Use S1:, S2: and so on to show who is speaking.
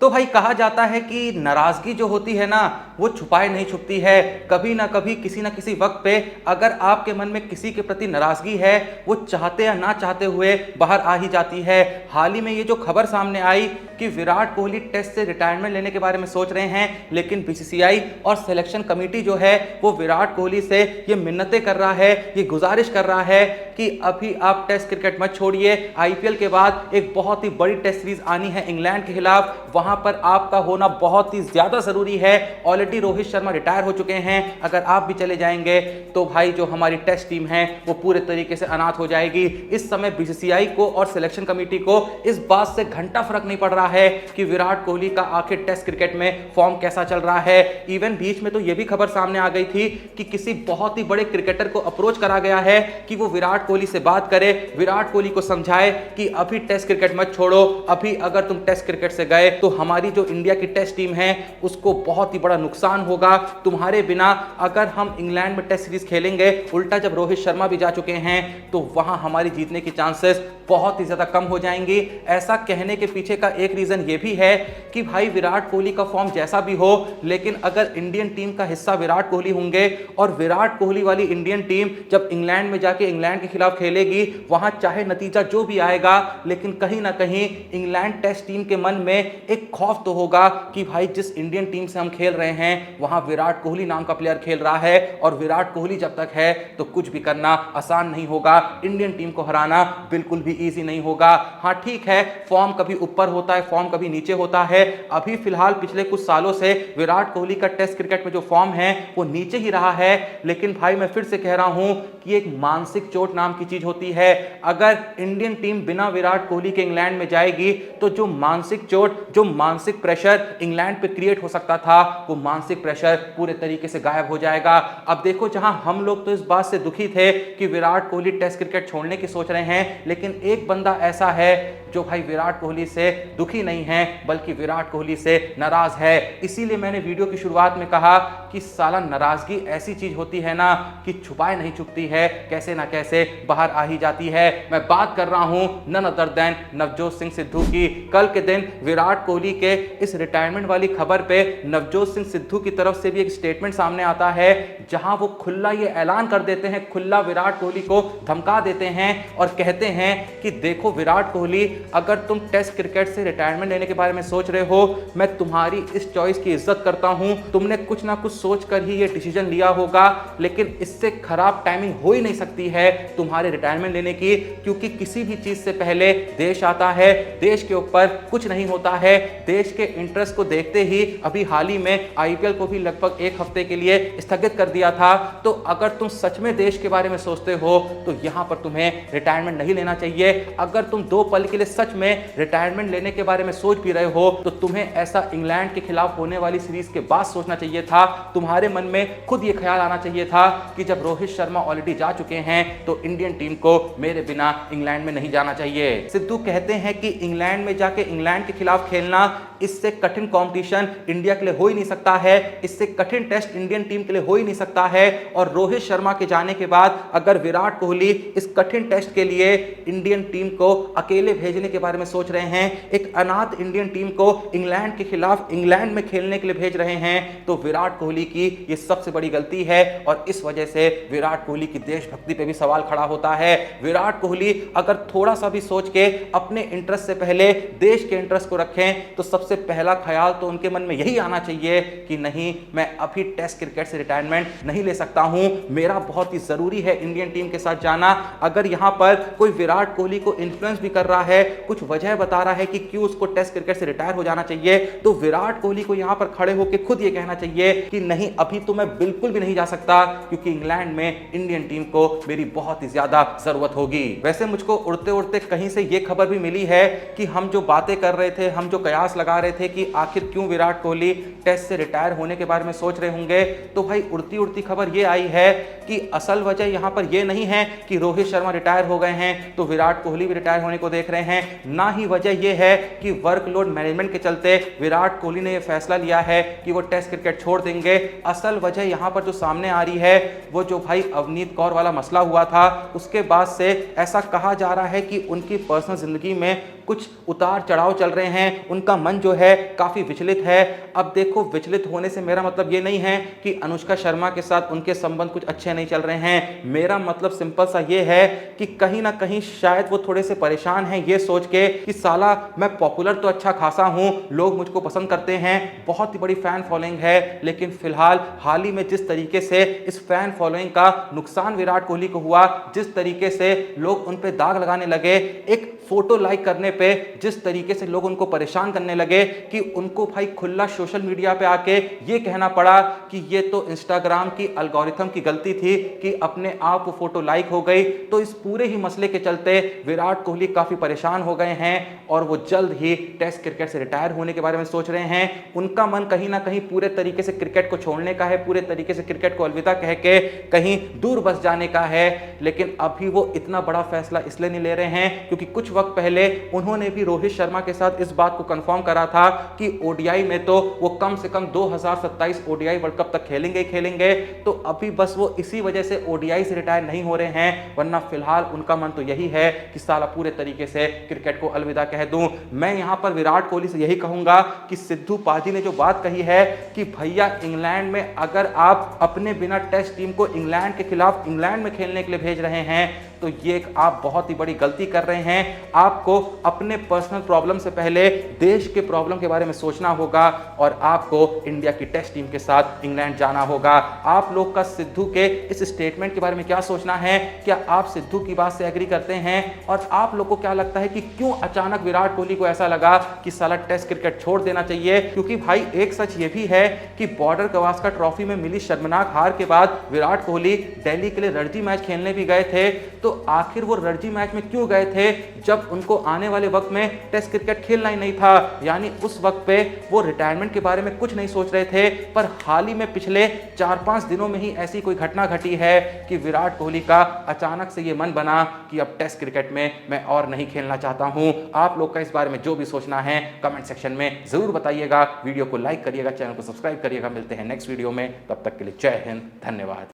S1: तो भाई कहा जाता है कि नाराजगी जो होती है ना वो छुपाए नहीं छुपती है। कभी ना कभी किसी ना किसी वक्त पे अगर आपके मन में किसी के प्रति नाराजगी है वो चाहते या ना चाहते हुए बाहर आ ही जाती है। हाल ही में ये जो खबर सामने आई कि विराट कोहली टेस्ट से रिटायरमेंट लेने के बारे में सोच रहे हैं, लेकिन बीसीसीआई और सिलेक्शन कमेटी जो है वो विराट कोहली से ये मिन्नतें कर रहा है, ये गुजारिश कर रहा है कि अभी आप टेस्ट क्रिकेट मत छोड़िए। आईपीएल के बाद एक बहुत ही बड़ी टेस्ट सीरीज आनी है इंग्लैंड के खिलाफ, वहां पर आपका होना बहुत ही ज्यादा जरूरी है। ऑलरेडी रोहित शर्मा रिटायर हो चुके हैं, अगर आप भी चले जाएंगे तो भाई जो हमारी टेस्ट टीम है वो पूरे तरीके से अनाथ हो जाएगी। इस समय बीसीसीआई को और सिलेक्शन कमेटी को इस बात से घंटा फर्क नहीं पड़ रहा है कि विराट कोहली का आखिर टेस्ट क्रिकेट में फॉर्म कैसा चल रहा है। इवन बीच में तो यह भी खबर सामने आ गई थी कि किसी बहुत ही बड़े क्रिकेटर को अप्रोच करा गया है कि वो विराट कोहली से बात करे, विराट कोहली को समझाए कि अभी टेस्ट क्रिकेट मत छोड़ो, अभी अगर तुम टेस्ट क्रिकेट से गए तो हमारी जो इंडिया की टेस्ट टीम है उसको बहुत ही बड़ा नुकसान होगा। तुम्हारे बिना अगर हम इंग्लैंड में टेस्ट सीरीज खेलेंगे, उल्टा जब रोहित शर्मा भी जा चुके हैं तो वहां हमारी जीतने की चांसेस बहुत ही ज्यादा कम हो जाएंगी। ऐसा कहने के पीछे का एक रीजन ये भी है कि भाई विराट कोहली का फॉर्म जैसा भी हो, लेकिन अगर इंडियन टीम का हिस्सा विराट कोहली होंगे और विराट कोहली वाली इंडियन टीम जब इंग्लैंड में जाके इंग्लैंड के खिलाफ खेलेगी, वहां चाहे नतीजा जो भी आएगा, लेकिन कहीं ना कहीं इंग्लैंड टेस्ट टीम के मन में एक खौफ तो होगा कि भाई जिस इंडियन टीम से हम खेल रहे हैं वहां विराट कोहली नाम का प्लेयर खेल रहा है और विराट कोहली जब तक है तो कुछ भी करना आसान नहीं होगा, इंडियन टीम को हराना बिल्कुल भी इजी नहीं होगा। हाँ ठीक है, फॉर्म कभी ऊपर होता है, फॉर्म कभी नीचे होता है। अभी फिलहाल पिछले कुछ सालों से विराट कोहली का टेस्ट क्रिकेट में जो फॉर्म है वो नीचे ही रहा है, लेकिन भाई मैं फिर से कह रहा हूं कि एक मानसिक चोट नाम की चीज होती है। अगर इंडियन टीम बिना विराट कोहली के इंग्लैंड में जाएगी तो जो मानसिक चोट, जो मानसिक प्रेशर इंग्लैंड पे क्रिएट हो सकता था, वो मानसिक प्रेशर पूरे तरीके से गायब हो जाएगा। अब देखो, जहां हम लोग तो इस बात से दुखी थे कि विराट कोहली टेस्ट क्रिकेट छोड़ने की सोच रहे हैं, लेकिन एक बंदा ऐसा है जो भाई विराट कोहली से दुखी नहीं है बल्कि विराट कोहली से नाराज है। इसीलिए मैंने वीडियो की शुरुआत में कहा कि साला नाराजगी ऐसी चीज होती है ना कि छुपाए नहीं छुपती है, कैसे ना कैसे बाहर आ ही जाती है। मैं बात कर रहा हूं none other than Navjot Singh Sidhu की। कल के दिन विराट कोहली के इस रिटायरमेंट वाली खबर पे नवजोत सिंह सिद्धू की तरफ से भी एक स्टेटमेंट सामने आता है, जहां वो खुला ये ऐलान कर देते हैं, खुला विराट कोहली को धमका देते हैं और कहते हैं कि देखो विराट कोहली, अगर तुम टेस्ट क्रिकेट से रिटायरमेंट लेने के बारे में सोच रहे हो, मैं तुम्हारी इस चॉइस की इज्जत करता हूं, तुमने कुछ ना कुछ सोच कर ही ये डिसीजन लिया होगा, लेकिन इससे खराब टाइमिंग हो ही नहीं सकती है तुम्हारे रिटायरमेंट लेने की, क्योंकि किसी भी चीज से पहले देश आता है, देश के ऊपर कुछ नहीं होता है। देश के इंटरेस्ट को देखते ही अभी हाल ही में आईपीएल को भी लगभग एक हफ्ते के लिए स्थगित कर दिया था। तो अगर तुम सच में देश के बारे में सोचते हो तो यहां पर तुम्हें रिटायरमेंट नहीं लेना चाहिए। अगर तुम दो पल के लिए सच में रिटायरमेंट लेने के बारे में सोच भी रहे हो तो तुम्हें ऐसा इंग्लैंड के खिलाफ होने वाली सीरीज के बाद सोचना चाहिए था। तुम्हारे मन में खुद ये ख्याल आना चाहिए था कि जब रोहित शर्मा ऑलरेडी जा चुके हैं तो इंडियन टीम को मेरे बिना इंग्लैंड में नहीं जाना चाहिए। सिद्धू कहते हैं कि इंग्लैंड में जाके इंग्लैंड के खिलाफ खेलना, इससे कठिन कंपटीशन इंडिया के लिए हो ही नहीं सकता है, इससे कठिन टेस्ट इंडियन टीम के लिए हो ही नहीं सकता है। और रोहित शर्मा के जाने के बाद अगर विराट कोहली इस कठिन टेस्ट के लिए इंडियन टीम को अकेले भेजने के बारे में सोच रहे हैं, एक अनाथ इंडियन टीम को इंग्लैंड के खिलाफ इंग्लैंड में खेलने के लिए भेज रहे हैं, तो विराट कोहली की यह सबसे बड़ी गलती है। और इस वजह से विराट कोहली की देशभक्ति पे भी सवाल खड़ा होता है। विराट कोहली अगर थोड़ा सा भी सोच के अपने इंटरेस्ट से पहले देश के इंटरेस्ट को रखें तो सबसे पहला ख्याल तो उनके मन में यही आना चाहिए कि नहीं, मैं अभी टेस्ट क्रिकेट से रिटायरमेंट नहीं ले सकता हूं, मेरा बहुत ही जरूरी है इंडियन टीम के साथ जाना। अगर यहां पर कोई विराट कोहली को इन्फ्लुएंस भी कर रहा है, कुछ वजह बता रहा है कि क्यों उसको टेस्ट क्रिकेट से रिटायर हो जाना चाहिए, तो विराट कोहली को यहां पर खड़े होकर खुद ये कहना चाहिए कि नहीं, अभी तो मैं बिल्कुल भी नहीं जा सकता, क्योंकि इंग्लैंड में इंडियन टीम को मेरी बहुत ही ज्यादा जरूरत होगी। वैसे मुझको उड़ते उड़ते कहीं से ये खबर भी मिली है कि हम जो बातें कर रहे थे, हम जो कयास लगा रहे थे कि आखिर क्यों विराट कोहली टेस्ट से रिटायर होने के बारे में सोच रहे होंगे, तो भाई उड़ती उड़ती खबर ये आई है कि असल वजह यहां पर यह नहीं है कि रोहित शर्मा रिटायर हो गए हैं तो विराट कोहली भी रिटायर होने को देख रहे हैं, ना ही वजह यह है कि वर्कलोड मैनेजमेंट के चलते विराट कोहली ने यह फैसला लिया है कि वो टेस्ट क्रिकेट छोड़ देंगे। असल वजह यहां पर जो सामने आ रही है, वो जो भाई अवनीत कौर वाला मसला हुआ था, उसके बाद से ऐसा कहा जा रहा है कि उनकी पर्सनल जिंदगी में कुछ उतार चढ़ाव चल रहे हैं, उनका मन जो है काफ़ी विचलित है। अब देखो, विचलित होने से मेरा मतलब ये नहीं है कि अनुष्का शर्मा के साथ उनके संबंध कुछ अच्छे नहीं चल रहे हैं। मेरा मतलब सिंपल सा ये है कि कहीं ना कहीं शायद वो थोड़े से परेशान हैं ये सोच के कि साला मैं पॉपुलर तो अच्छा खासा हूं, लोग मुझको पसंद करते हैं, बहुत ही बड़ी फैन फॉलोइंग है, लेकिन फिलहाल हाल ही में जिस तरीके से इस फैन फॉलोइंग का नुकसान विराट कोहली को हुआ, जिस तरीके से लोग उन पे दाग लगाने लगे, एक फोटो लाइक करने पे जिस तरीके से लोग उनको परेशान करने लगे कि उनको भाई खुला सोशल मीडिया पे आके ये कहना पड़ा कि ये तो इंस्टाग्राम की एल्गोरिथम की गलती थी कि अपने आप वो फोटो लाइक हो गई। तो इस पूरे ही मसले के चलते विराट कोहली काफी परेशान हो गए हैं और वो जल्द ही टेस्ट क्रिकेट से रिटायर होने के बारे में सोच रहे हैं। उनका मन कहीं ना कहीं पूरे तरीके से क्रिकेट को छोड़ने का है, पूरे तरीके से क्रिकेट को अलविदा कह के कहीं दूर बस जाने का है। लेकिन अभी वो इतना बड़ा फैसला इसलिए नहीं ले रहे हैं क्योंकि कुछ वक्त पहले उन्होंने भी रोहित शर्मा के साथ इस बात को कंफर्म करा था कि ओडीआई में तो वो कम से कम 2027 ओडीआई वर्ल्ड कप तक खेलेंगे। तो अभी बस वो इसी वजह से ओडीआई से रिटायर नहीं हो रहे हैं, वरना फिलहाल उनका मन तो यही है कि साला पूरे तरीके से क्रिकेट को अलविदा कह दूं। मैं यहां पर विराट कोहली से यही कहूंगा कि सिद्धू पाजी ने जो बात कही है कि भैया इंग्लैंड में अगर आप अपने बिना टेस्ट टीम को इंग्लैंड के खिलाफ इंग्लैंड में खेलने के लिए भेज रहे हैं तो ये एक आप बहुत ही बड़ी गलती कर रहे हैं। आपको अपने पर्सनल प्रॉब्लम से पहले देश के प्रॉब्लम के बारे में सोचना होगा और आपको इंडिया की टेस्ट टीम के साथ इंग्लैंड जाना होगा। आप लोग का सिद्धू के इस स्टेटमेंट के बारे में क्या सोचना है? क्या आप सिद्धू की बात से एग्री करते हैं? और आप लोग को क्या लगता है कि क्यों अचानक विराट कोहली को ऐसा लगा कि साला टेस्ट क्रिकेट छोड़ देना चाहिए? क्योंकि भाई एक सच ये भी है कि बॉर्डर गवास्कर ट्रॉफी में मिली शर्मनाक हार के बाद विराट कोहली दिल्ली के लिए रणजी मैच खेलने भी गए थे। तो आखिर वो रणजी मैच में क्यों गए थे जब उनको आने वाले वक्त में टेस्ट क्रिकेट खेलना ही नहीं था? यानी उस वक्त पे वो रिटायरमेंट के बारे में कुछ नहीं सोच रहे थे। पर हाल ही में पिछले 4-5 दिनों में ही ऐसी कोई घटना घटी है कि विराट कोहली का अचानक से ये मन बना कि अब टेस्ट क्रिकेट में मैं और नहीं खेलना चाहता हूं। आप लोग का इस बारे में जो भी सोचना है कमेंट सेक्शन में जरूर बताइएगा। वीडियो को लाइक करिएगा, चैनल को सब्सक्राइब करिएगा। मिलते हैं नेक्स्ट वीडियो में, तब तक के लिए जय हिंद, धन्यवाद।